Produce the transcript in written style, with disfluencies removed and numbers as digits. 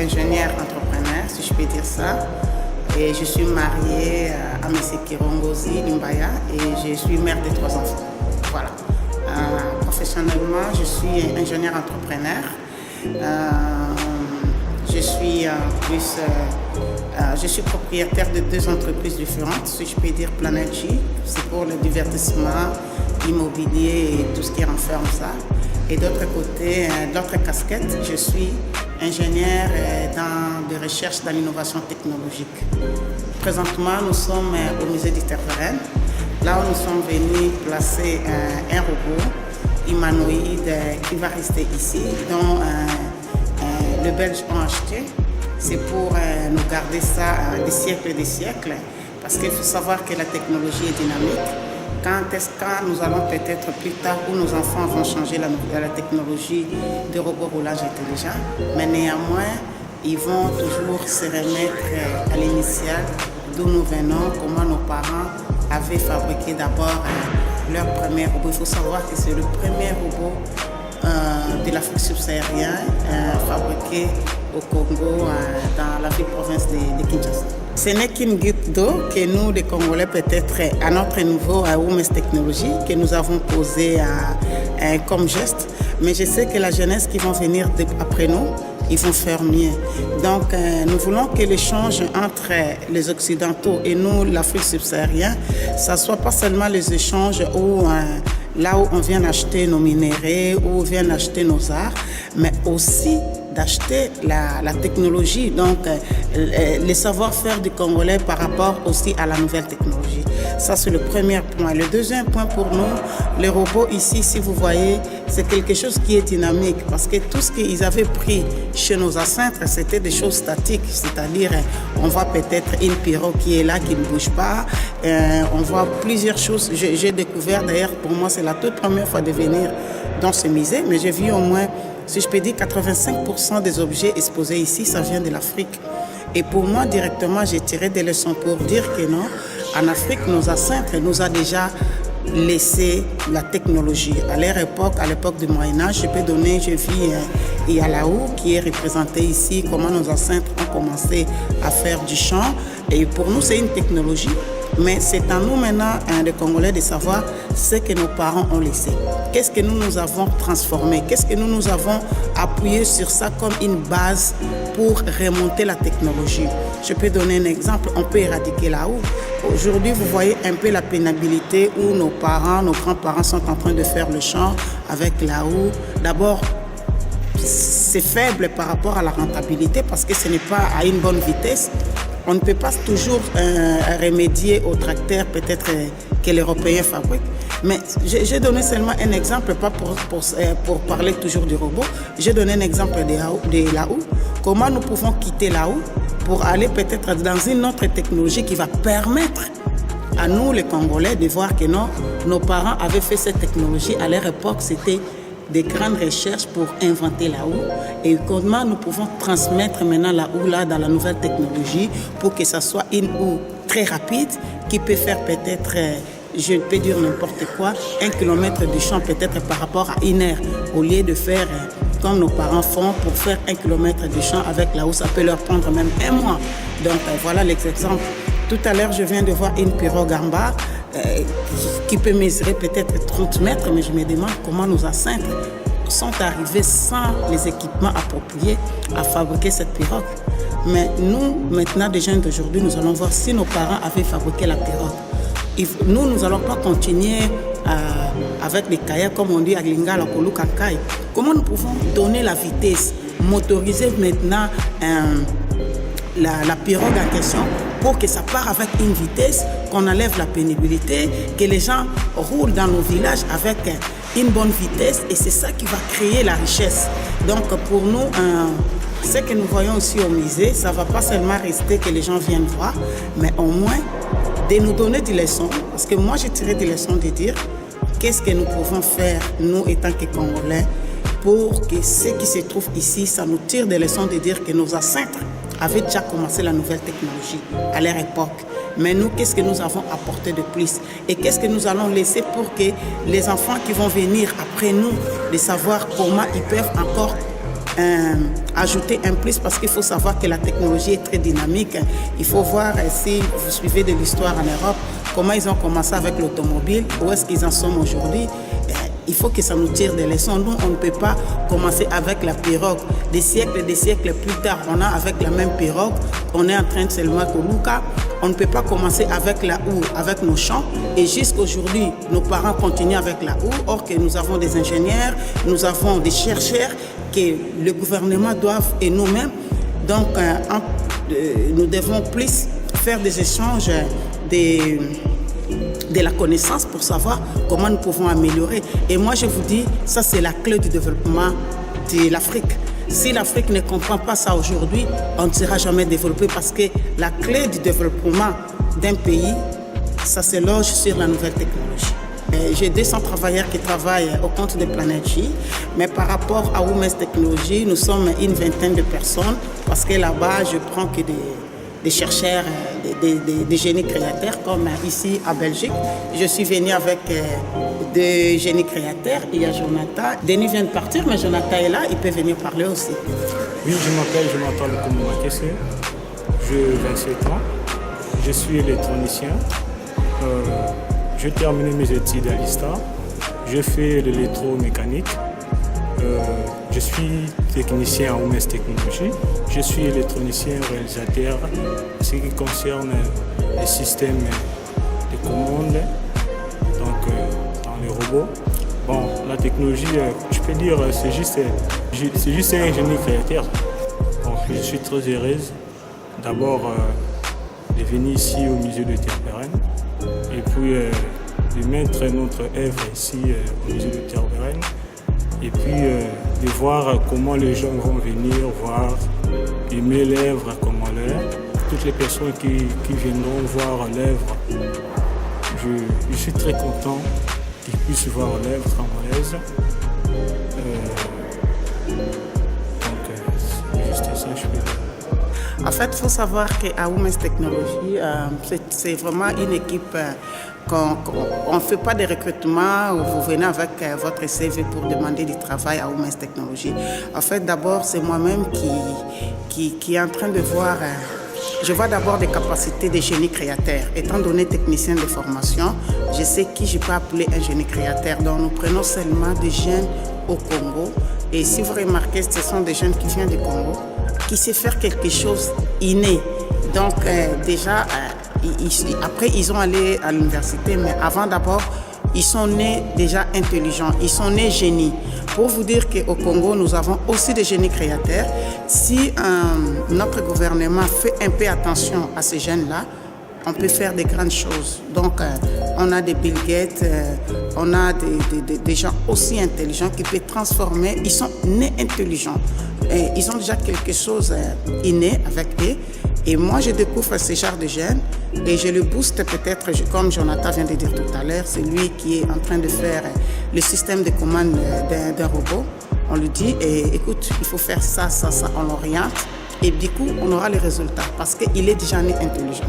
ingénieure entrepreneur, si je peux dire ça. Et je suis mariée à M. Kirongozi Limbaya et je suis mère de 3 enfants. Voilà. Professionnellement, je suis ingénieure entrepreneur. Je suis propriétaire de 2 entreprises différentes, si je peux dire Planet J, c'est pour le divertissement, immobilier et tout ce qui renferme ça. Et d'autre côté, d'autres casquettes, je suis ingénieure dans des recherches dans l'innovation technologique. Présentement, nous sommes au musée du Tervuren, là où nous sommes venus placer un robot humanoïde qui va rester ici, dont le Belges ont acheté. C'est pour nous garder ça des siècles et des siècles, parce qu'il faut savoir que la technologie est dynamique. Quand nous allons peut-être plus tard, où nos enfants vont changer la technologie de robots roulage intelligent, mais néanmoins, ils vont toujours se remettre à l'initial d'où nous venons, comment nos parents avaient fabriqué d'abord leur premier robot. Il faut savoir que c'est le premier robot de l'Afrique subsaharienne fabriqué au Congo, dans la ville-province de Kinshasa. Ce n'est qu'une goutte d'eau que nous, les Congolais, peut-être à notre niveau, à Oumes Technologies, que nous avons posé comme geste. Mais je sais que la jeunesse qui va venir après nous, ils vont faire mieux. Donc, nous voulons que l'échange entre les Occidentaux et nous, l'Afrique subsaharienne, ça ne soit pas seulement les échanges où là où on vient acheter nos minéraux, où on vient acheter nos arts, mais aussi d'acheter la technologie, donc les savoir-faire du Congolais par rapport aussi à la nouvelle technologie. Ça, c'est le premier point. Le deuxième point pour nous, les robots ici, si vous voyez, c'est quelque chose qui est dynamique parce que tout ce qu'ils avaient pris chez nos ancêtres, c'était des choses statiques, c'est-à-dire on voit peut-être une pirogue qui est là, qui ne bouge pas, on voit plusieurs choses. J'ai découvert, d'ailleurs, pour moi, c'est la toute première fois de venir dans ce musée, mais j'ai vu au moins, si je peux dire, 85% des objets exposés ici, ça vient de l'Afrique. Et pour moi, directement, j'ai tiré des leçons pour dire que non, en Afrique, nos ancêtres nous ont déjà laissé la technologie. À leur époque, à l'époque du Moyen-Âge, j'ai vu Yalaou qui est représenté ici, comment nos ancêtres ont commencé à faire du chant. Et pour nous, c'est une technologie. Mais c'est à nous maintenant, les Congolais, de savoir ce que nos parents ont laissé. Qu'est-ce que nous avons transformé? Qu'est-ce que nous avons appuyé sur ça comme une base pour remonter la technologie? Je peux donner un exemple. On peut éradiquer la houe. Aujourd'hui, vous voyez un peu la pénibilité où nos parents, nos grands-parents sont en train de faire le champ avec la houe. D'abord, c'est faible par rapport à la rentabilité parce que ce n'est pas à une bonne vitesse. On ne peut pas toujours remédier aux tracteurs peut-être que les Européens fabriquent. Mais j'ai donné seulement un exemple, pas pour parler toujours du robot. J'ai donné un exemple de la houe. Comment nous pouvons quitter la houe pour aller peut-être dans une autre technologie qui va permettre à nous, les Congolais, de voir que non, nos parents avaient fait cette technologie. À leur époque, c'était des grandes recherches pour inventer la houe et comment nous pouvons transmettre maintenant la houe là dans la nouvelle technologie pour que ça soit une houe très rapide qui peut faire peut-être, je peux dire n'importe quoi, 1 kilomètre de champ peut-être par rapport à 1 heure au lieu de faire comme nos parents font pour faire 1 kilomètre de champ avec la houe, ça peut leur prendre même 1 mois. Donc voilà l'exemple. Tout à l'heure, je viens de voir une pirogue en bas qui peut mesurer peut-être 30 mètres, mais je me demande comment nos ancêtres sont arrivés sans les équipements appropriés à fabriquer cette pirogue. Mais nous, maintenant, des jeunes d'aujourd'hui, nous allons voir si nos parents avaient fabriqué la pirogue. Nous n'allons pas continuer avec les kayaks, comme on dit à Lingala, Kolukankai. Comment nous pouvons donner la vitesse, motoriser maintenant la pirogue en question pour que ça parte avec une vitesse, qu'on enlève la pénibilité, que les gens roulent dans nos villages avec une bonne vitesse et c'est ça qui va créer la richesse. Donc pour nous, ce que nous voyons ici au musée, ça ne va pas seulement rester que les gens viennent voir, mais au moins de nous donner des leçons. Parce que moi j'ai tiré des leçons de dire qu'est-ce que nous pouvons faire, nous étant que Congolais, pour que ce qui se trouve ici, ça nous tire des leçons de dire que nos ancêtres avaient déjà commencé la nouvelle technologie à leur époque. Mais nous, qu'est-ce que nous avons apporté de plus? Et qu'est-ce que nous allons laisser pour que les enfants qui vont venir après nous, de savoir comment ils peuvent encore ajouter un plus parce qu'il faut savoir que la technologie est très dynamique. Il faut voir si vous suivez de l'histoire en Europe, comment ils ont commencé avec l'automobile, où est-ce qu'ils en sont aujourd'hui. Il faut que ça nous tire des leçons. Nous, on ne peut pas commencer avec la pirogue. Des siècles plus tard, on a avec la même pirogue, on est en train de seulement Koluka. On ne peut pas commencer avec la houe, avec nos champs. Et jusqu'aujourd'hui, nos parents continuent avec la houe. Or que nous avons des ingénieurs, nous avons des chercheurs que le gouvernement doit et nous-mêmes. Donc, nous devons plus faire des échanges de la connaissance pour savoir comment nous pouvons améliorer. Et moi, je vous dis, ça, c'est la clé du développement de l'Afrique. Si l'Afrique ne comprend pas ça aujourd'hui, on ne sera jamais développé parce que la clé du développement d'un pays, ça se loge sur la nouvelle technologie. J'ai 200 travailleurs qui travaillent au compte de Planète J, mais par rapport à Women's Technology, nous sommes une vingtaine de personnes parce que là-bas, je prends que des chercheurs, des génies créateurs, comme ici à Belgique. Je suis venue avec des génies créateurs. Il y a Jonathan. Denis vient de partir, mais Jonathan est là. Il peut venir parler aussi. Oui, je m'appelle Jonathan Kessé. J'ai 27 ans. Je suis électronicien. J'ai terminé mes études à l'ISTA. Je fais de l'électromécanique. Je suis technicien en Women's Technology. Je suis électronicien réalisateur en ce qui concerne les systèmes de commande, donc dans les robots. Bon, la technologie, je peux dire, c'est juste un ingénieur créateur. Donc, je suis très heureuse d'abord de venir ici au musée de Terre-Pérenne et puis de mettre notre œuvre ici au musée de Terre-Pérenne. Et puis de voir comment les gens vont venir voir, aimer l'œuvre comme l'œuvre. Toutes les personnes qui viendront voir l'œuvre, je suis très content qu'ils puissent voir l'œuvre congolaise. Donc c'est juste ça, je peux dire. En fait, il faut savoir qu'à Women's Technology, c'est vraiment une équipe on ne fait pas de recrutement où vous venez avec votre CV pour demander du travail à Women's Technology. En fait, d'abord, c'est moi-même qui est en train de voir. Je vois d'abord des capacités de génie créateur. Étant donné technicien de formation, je sais qui je peux appeler un génie créateur. Donc, nous prenons seulement des jeunes au Congo. Et si vous remarquez, ce sont des jeunes qui viennent du Congo, qui savent faire quelque chose inné. Donc, déjà, après, ils sont allés à l'université, mais avant d'abord, ils sont nés déjà intelligents, ils sont nés génies. Pour vous dire qu'au Congo, nous avons aussi des génies créateurs. Si notre gouvernement fait un peu attention à ces jeunes-là, on peut faire des grandes choses. Donc, on a des Bill Gates, on a des gens aussi intelligents qui peuvent transformer. Ils sont nés intelligents. Et ils ont déjà quelque chose inné avec eux. Et moi, je découvre ce genre de jeunes et je le booste peut-être, comme Jonathan vient de dire tout à l'heure, c'est lui qui est en train de faire le système de commande d'un robot. On lui dit, écoute, il faut faire ça, ça, ça, on l'oriente. Et du coup, on aura les résultats parce qu'il est déjà né intelligent.